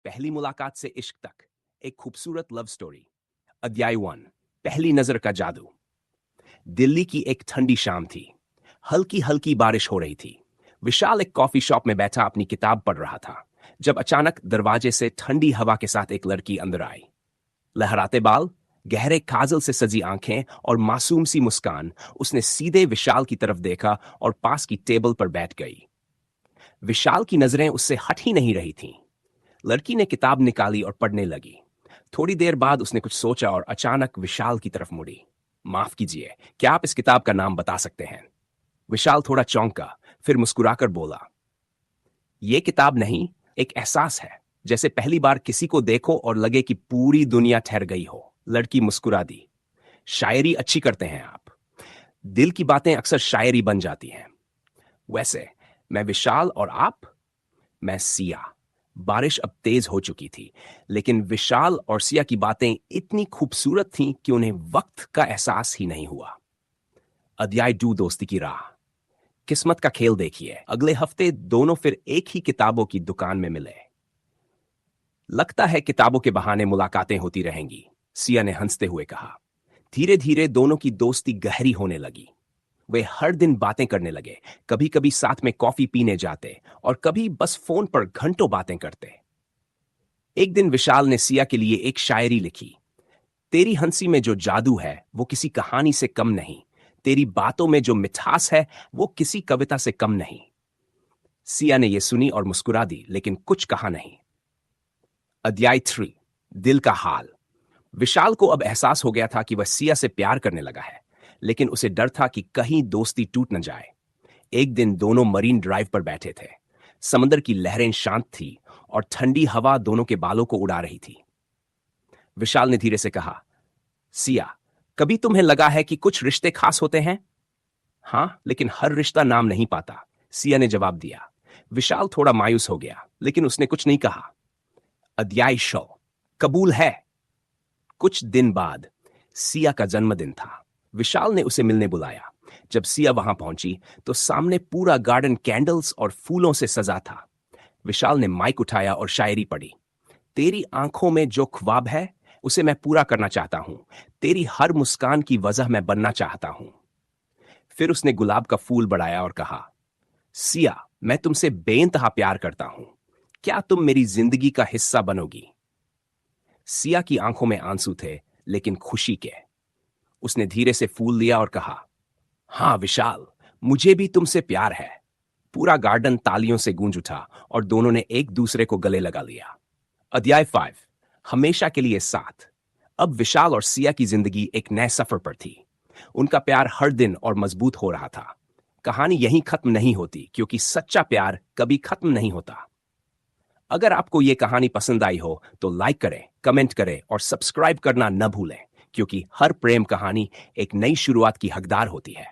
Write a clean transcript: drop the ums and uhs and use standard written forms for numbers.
पहली मुलाकात से इश्क तक, एक खूबसूरत लव स्टोरी। अध्याय 1, पहली नजर का जादू। दिल्ली की एक ठंडी शाम थी। हल्की हल्की बारिश हो रही थी। विशाल एक कॉफी शॉप में बैठा अपनी किताब पढ़ रहा था जब अचानक दरवाजे से ठंडी हवा के साथ एक लड़की अंदर आई। लहराते बाल, गहरे काजल से सजी आंखें और मासूम सी मुस्कान। उसने सीधे विशाल की तरफ देखा और पास की टेबल पर बैठ गई। विशाल की नजरें उससे हट ही नहीं रही थीं। लड़की ने किताब निकाली और पढ़ने लगी। थोड़ी देर बाद उसने कुछ सोचा और अचानक विशाल की तरफ मुड़ी। माफ कीजिए, क्या आप इस किताब का नाम बता सकते हैं? विशाल थोड़ा चौंका, फिर मुस्कुराकर बोला, यह किताब नहीं, एक एहसास है, जैसे पहली बार किसी को देखो और लगे कि पूरी दुनिया ठहर गई हो। लड़की मुस्कुरा दी। शायरी अच्छी करते हैं आप। दिल की बातें अक्सर शायरी बन जाती हैं। वैसे मैं विशाल और आप? मैं सिया। बारिश अब तेज हो चुकी थी, लेकिन विशाल और सिया की बातें इतनी खूबसूरत थीं कि उन्हें वक्त का एहसास ही नहीं हुआ। अध्याय 2, दोस्ती की राह। किस्मत का खेल देखिए, अगले हफ्ते दोनों फिर एक ही किताबों की दुकान में मिले। लगता है किताबों के बहाने मुलाकातें होती रहेंगी, सिया ने हंसते हुए कहा। धीरे धीरे दोनों की दोस्ती गहरी होने लगी। वे हर दिन बातें करने लगे, कभी कभी साथ में कॉफी पीने जाते और कभी बस फोन पर घंटों बातें करते। एक दिन विशाल ने सिया के लिए एक शायरी लिखी। तेरी हंसी में जो जादू है वो किसी कहानी से कम नहीं। तेरी बातों में जो मिठास है वो किसी कविता से कम नहीं। सिया ने यह सुनी और मुस्कुरा दी, लेकिन कुछ कहा नहीं। अध्याय 3, दिल का हाल। विशाल को अब एहसास हो गया था कि वह सिया से प्यार करने लगा है, लेकिन उसे डर था कि कहीं दोस्ती टूट न जाए। एक दिन दोनों मरीन ड्राइव पर बैठे थे। समंदर की लहरें शांत थी और ठंडी हवा दोनों के बालों को उड़ा रही थी। विशाल ने धीरे से कहा, सिया, कभी तुम्हें लगा है कि कुछ रिश्ते खास होते हैं? हां, लेकिन हर रिश्ता नाम नहीं पाता, सिया ने जवाब दिया। विशाल थोड़ा मायूस हो गया, लेकिन उसने कुछ नहीं कहा। अध्याय 6, कबूल है। कुछ दिन बाद सिया का जन्मदिन था। विशाल ने उसे मिलने बुलाया। जब सिया वहां पहुंची तो सामने पूरा गार्डन कैंडल्स और फूलों से सजा था। विशाल ने माइक उठाया और शायरी पढ़ी। तेरी आंखों में जो ख्वाब है उसे मैं पूरा करना चाहता हूं। तेरी हर मुस्कान की वजह मैं बनना चाहता हूं। फिर उसने गुलाब का फूल बढ़ाया और कहा, सिया, मैं तुमसे बेइंतहा प्यार करता हूं। क्या तुम मेरी जिंदगी का हिस्सा बनोगी? सिया की आंखों में आंसू थे, लेकिन खुशी के। उसने धीरे से फूल लिया और कहा, हां विशाल, मुझे भी तुमसे प्यार है। पूरा गार्डन तालियों से गूंज उठा और दोनों ने एक दूसरे को गले लगा लिया। अध्याय 5, हमेशा के लिए साथ। अब विशाल और सिया की जिंदगी एक नए सफर पर थी। उनका प्यार हर दिन और मजबूत हो रहा था। कहानी यहीं खत्म नहीं होती, क्योंकि सच्चा प्यार कभी खत्म नहीं होता। अगर आपको यह कहानी पसंद आई हो तो लाइक करें, कमेंट करें और सब्सक्राइब करना न भूलें, क्योंकि हर प्रेम कहानी एक नई शुरुआत की हकदार होती है।